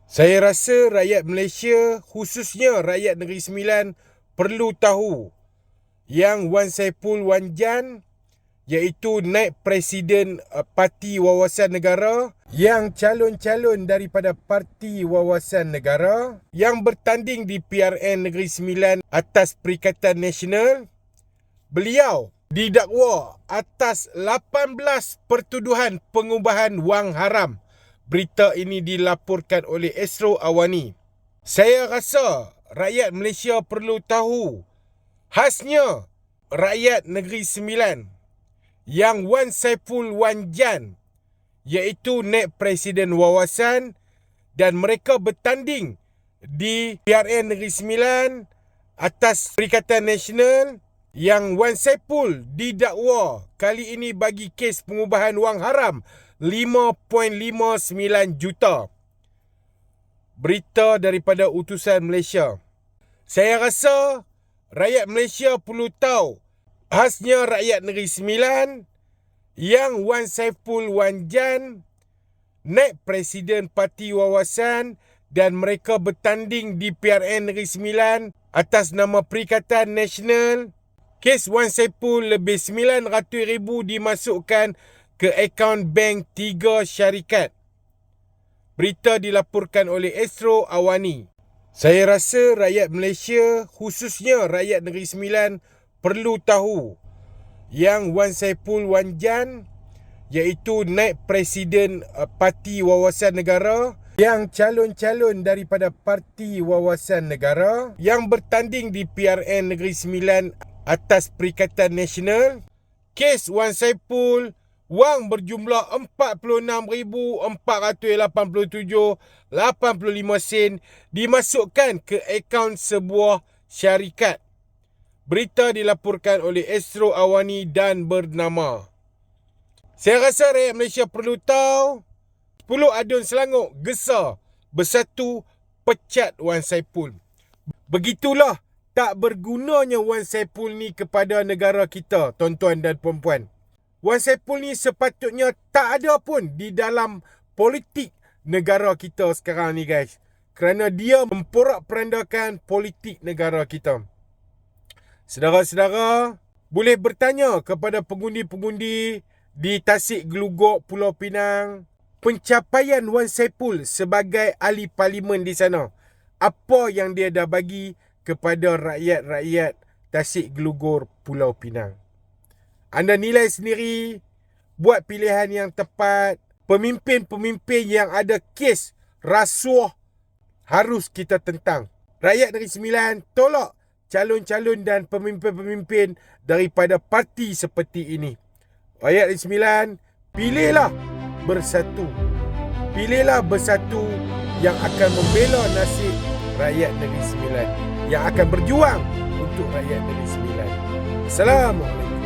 Saya rasa rakyat Malaysia, khususnya rakyat Negeri Sembilan, perlu tahu yang Wan Saiful Wan Jan, iaitu naib Presiden Parti Wawasan Negara, yang calon-calon daripada Parti Wawasan Negara, yang bertanding di PRN Negeri Sembilan atas Perikatan Nasional. Beliau didakwa atas 18 pertuduhan pengubahan wang haram. Berita ini dilaporkan oleh Astro Awani. Saya rasa rakyat Malaysia perlu tahu, khasnya rakyat Negeri Sembilan, yang Wan Saiful Wan Jan, iaitu naib Presiden Wawasan, dan mereka bertanding di PRN Negeri Sembilan atas Perikatan Nasional, yang Wan Saiful didakwa kali ini bagi kes pengubahan wang haram 5.59 juta. Berita daripada Utusan Malaysia. Saya rasa rakyat Malaysia perlu tahu, khasnya rakyat Negeri Sembilan, yang Wan Saiful Wan Jan, naib Presiden Parti Wawasan, dan mereka bertanding di PRN Negeri Sembilan atas nama Perikatan Nasional. Kes Wan Saiful lebih 900,000 dimasukkan ke akaun bank 3 syarikat. Berita dilaporkan oleh Astro Awani. Saya rasa rakyat Malaysia, khususnya rakyat Negeri Sembilan, perlu tahu yang Wan Saiful Wan Jan, iaitu naib Presiden Parti Wawasan Negara, yang calon-calon daripada Parti Wawasan Negara, yang bertanding di PRN Negeri Sembilan atas Perikatan Nasional. Kes Wan Saiful, wang berjumlah 46,487.85 sen dimasukkan ke akaun sebuah syarikat. Berita dilaporkan oleh Astro Awani dan bernama. Saya rasa rakyat Malaysia perlu tahu, 10 adun Selangor gesar bersatu pecat Wan Saiful. Begitulah tak bergunanya Wan Saiful ni kepada negara kita, tuan-tuan dan puan-puan. Wan Saiful ni sepatutnya tak ada pun di dalam politik negara kita sekarang ni, guys. Kerana dia memporak-perandakan politik negara kita. Saudara-saudara, boleh bertanya kepada pengundi-pengundi di Tasik Geluguk, Pulau Pinang, pencapaian Wan Saiful sebagai ahli parlimen di sana. Apa yang dia dah bagi kepada rakyat-rakyat Tasik Geluguk, Pulau Pinang. Anda nilai sendiri, buat pilihan yang tepat. Pemimpin-pemimpin yang ada kes rasuah harus kita tentang. Rakyat Negeri Sembilan tolak calon-calon dan pemimpin-pemimpin daripada parti seperti ini. Rakyat Negeri Sembilan, pilihlah bersatu. Pilihlah bersatu yang akan membela nasib rakyat Negeri Sembilan, yang akan berjuang untuk rakyat Negeri Sembilan. Assalamualaikum.